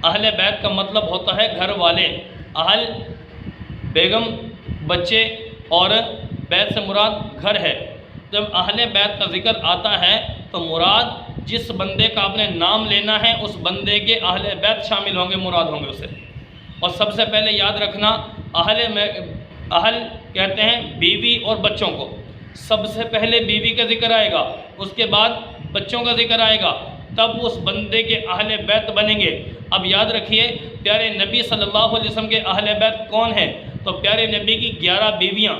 اہل بیت کا مطلب ہوتا ہے گھر والے، اہل بیگم، بچے اور بیت سے مراد گھر ہے۔ جب اہل بیت کا ذکر آتا ہے تو مراد جس بندے کا آپ نے نام لینا ہے اس بندے کے اہل بیت شامل ہوں گے، مراد ہوں گے اسے۔ اور سب سے پہلے یاد رکھنا، اہل کہتے ہیں بیوی اور بچوں کو، سب سے پہلے بیوی کا ذکر آئے گا، اس کے بعد بچوں کا ذکر آئے گا، تب اس بندے کے اہل بیت بنیں گے۔ اب یاد رکھیے پیارے نبی صلی اللہ علیہ وسلم کے اہل بیت کون ہیں؟ تو پیارے نبی کی 11 بیویاں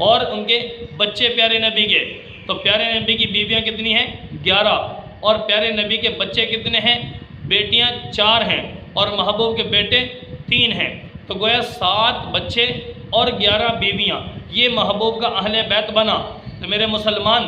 اور ان کے بچے پیارے نبی کے۔ تو پیارے نبی کی بیویاں کتنی ہیں؟ 11، اور پیارے نبی کے بچے کتنے ہیں؟ بیٹیاں 4 ہیں اور محبوب کے بیٹے 3 ہیں۔ تو گویا 7 بچے اور 11 بیویاں، یہ محبوب کا اہل بیت بنا۔ تو میرے مسلمان،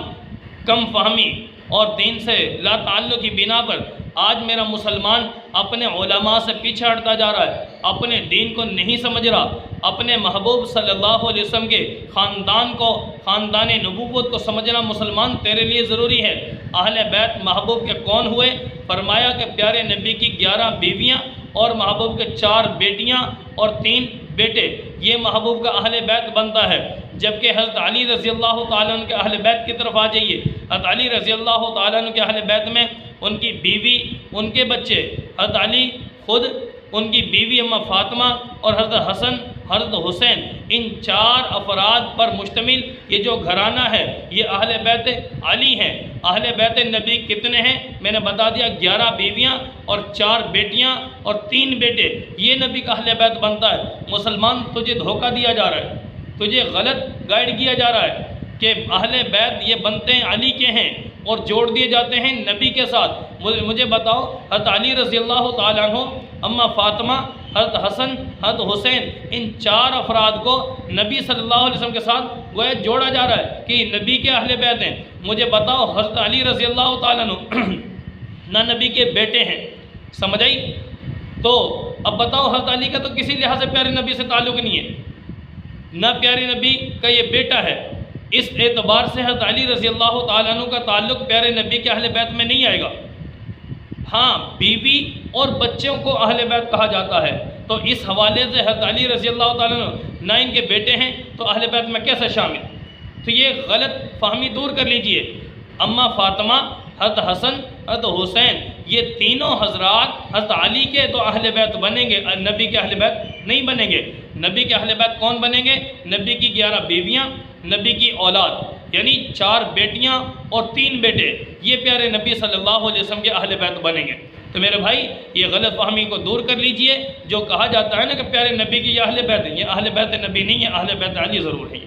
کم فہمی اور دین سے لا تعلق کی بنا پر آج میرا مسلمان اپنے علماء سے پیچھے ہٹتا جا رہا ہے، اپنے دین کو نہیں سمجھ رہا، اپنے محبوب صلی اللہ علیہ وسلم کے خاندان کو، خاندان نبوت کو سمجھنا مسلمان تیرے لیے ضروری ہے۔ اہل بیت محبوب کے کون ہوئے؟ فرمایا کہ پیارے نبی کی 11 بیویاں اور محبوب کے 4 بیٹیاں اور 3 بیٹے، یہ محبوب کا اہل بیت بنتا ہے۔ جبکہ حضرت علی رضی اللہ تعالیٰ عنہ کے اہل بیت کی طرف آ جائیے، حضرت علی رضی اللہ تعالیٰ عنہ کے اہل بیت میں ان کی بیوی، ان کے بچے، حضرت علی خود، ان کی بیوی اماں فاطمہ اور حضرت حسن، حضرت حسین، ان 4 افراد پر مشتمل یہ جو گھرانہ ہے یہ اہل بیت علی ہیں۔ اہل بیت نبی کتنے ہیں؟ میں نے بتا دیا 11 بیویاں اور 4 بیٹیاں اور 3 بیٹے، یہ نبی کا اہل بیت بنتا ہے۔ مسلمان تجھے دھوکہ دیا جا رہا ہے، تجھے غلط گائیڈ کیا جا رہا ہے کہ اہل بیت یہ بنتے ہیں علی کے ہیں اور جوڑ دیے جاتے ہیں نبی کے ساتھ۔ مجھے بتاؤ حضرت علی رضی اللہ تعالیٰ عنہ، اماں فاطمہ، حضرت حسن، حضرت حسین، ان 4 افراد کو نبی صلی اللہ علیہ وسلم کے ساتھ گویا جوڑا جا رہا ہے کہ یہ نبی کے اہل بیت ہیں۔ مجھے بتاؤ حضرت علی رضی اللہ تعالیٰ عنہ نہ نبی کے بیٹے ہیں، سمجھ آئی؟ تو اب بتاؤ حضرت علی کا تو کسی لحاظ سے پیارے نبی سے تعلق نہیں ہے، نہ پیارے نبی کا یہ بیٹا ہے، اس اعتبار سے حضرت علی رضی اللہ تعالیٰ عنہ کا تعلق پیارے نبی کے اہل بیت میں نہیں آئے گا۔ ہاں، بیوی اور بچوں کو اہل بیت کہا جاتا ہے، تو اس حوالے سے حضرت علی رضی اللہ تعالیٰ عنہ نہ ان کے بیٹے ہیں تو اہل بیت میں کیسے شامل؟ تو یہ غلط فہمی دور کر لیجئے۔ اماں فاطمہ، حضرت حسن، حضرت حسین، یہ تینوں حضرات حضرت علی کے تو اہل بیت بنیں گے، نبی کے اہل بیت نہیں بنیں گے۔ نبی کے اہل بیت کون بنیں گے؟ نبی کی 11 بیویاں، نبی کی اولاد، یعنی 4 بیٹیاں اور 3 بیٹے، یہ پیارے نبی صلی اللہ علیہ وسلم کے اہل بیت بنیں گے۔ تو میرے بھائی یہ غلط فہمی کو دور کر لیجئے، جو کہا جاتا ہے نا کہ پیارے نبی کی یہ اہل بیت ہیں، یہ اہل بیت نبی نہیں ہے، اہل بیت علی ضرور ہے۔